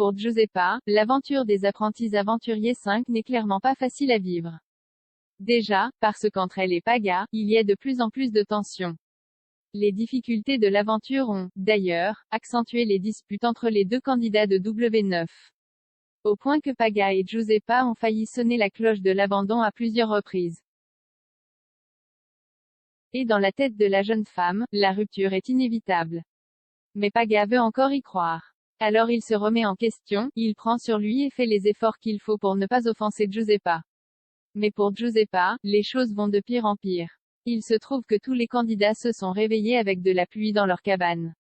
Pour Giuseppa, l'aventure des apprentis aventuriers 5 n'est clairement pas facile à vivre. Déjà, parce qu'entre elle et Paga, il y a de plus en plus de tensions. Les difficultés de l'aventure ont, d'ailleurs, accentué les disputes entre les deux candidats de W9. Au point que Paga et Giuseppa ont failli sonner la cloche de l'abandon à plusieurs reprises. Et dans la tête de la jeune femme, la rupture est inévitable. Mais Paga veut encore y croire. Alors il se remet en question, il prend sur lui et fait les efforts qu'il faut pour ne pas offenser Giuseppa. Mais pour Giuseppa, les choses vont de pire en pire. Il se trouve que tous les candidats se sont réveillés avec de la pluie dans leur cabane.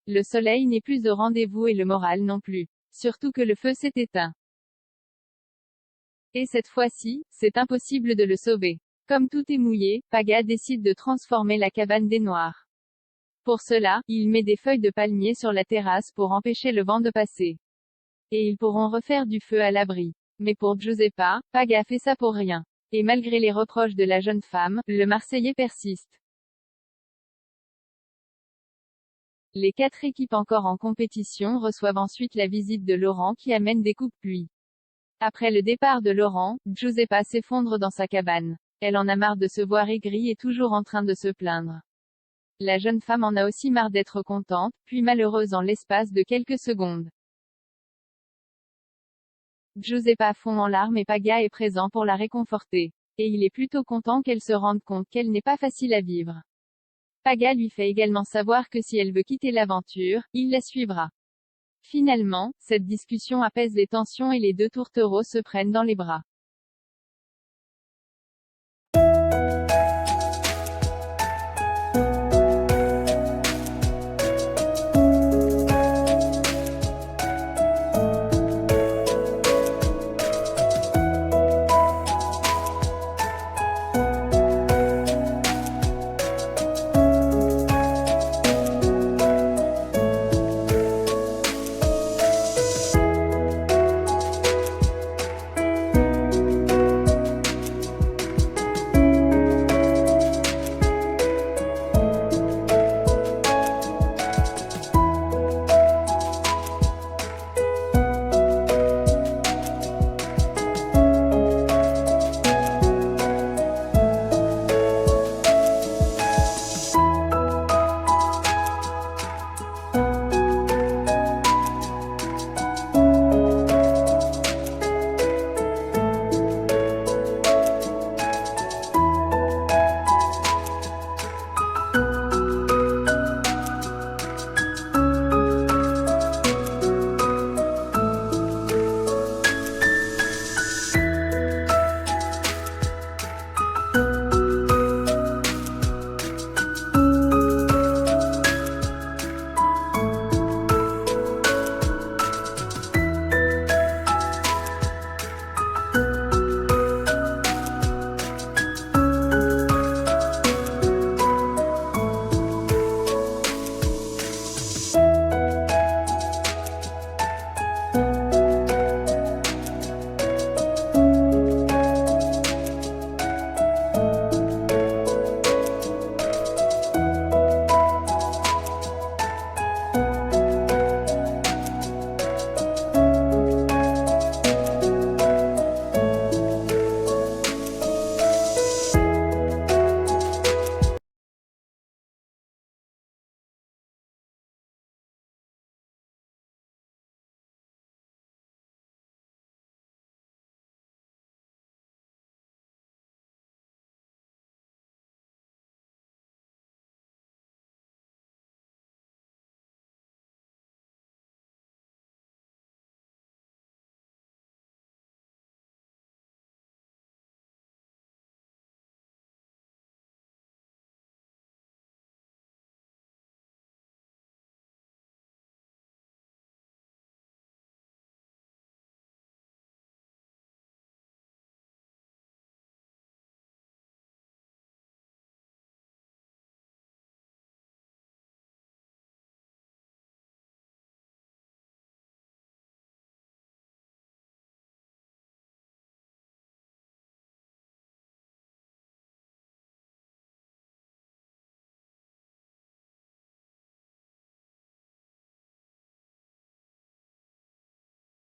Le soleil n'est plus au rendez-vous et le moral non plus. Surtout que le feu s'est éteint. Et cette fois-ci, c'est impossible de le sauver. Comme tout est mouillé, Paga décide de transformer la cabane des Noirs. Pour cela, il met des feuilles de palmier sur la terrasse pour empêcher le vent de passer. Et ils pourront refaire du feu à l'abri. Mais pour Giuseppa, Paga fait ça pour rien. Et malgré les reproches de la jeune femme, le Marseillais persiste. Les 4 équipes encore en compétition reçoivent ensuite la visite de Laurent qui amène des coups de pluie. Après le départ de Laurent, Giuseppa s'effondre dans sa cabane. Elle en a marre de se voir aigrie et toujours en train de se plaindre. La jeune femme en a aussi marre d'être contente, puis malheureuse en l'espace de quelques secondes. Giuseppa fond en larmes et Paga est présent pour la réconforter. Et il est plutôt content qu'elle se rende compte qu'elle n'est pas facile à vivre. Paga lui fait également savoir que si elle veut quitter l'aventure, il la suivra. Finalement, cette discussion apaise les tensions et les deux tourtereaux se prennent dans les bras.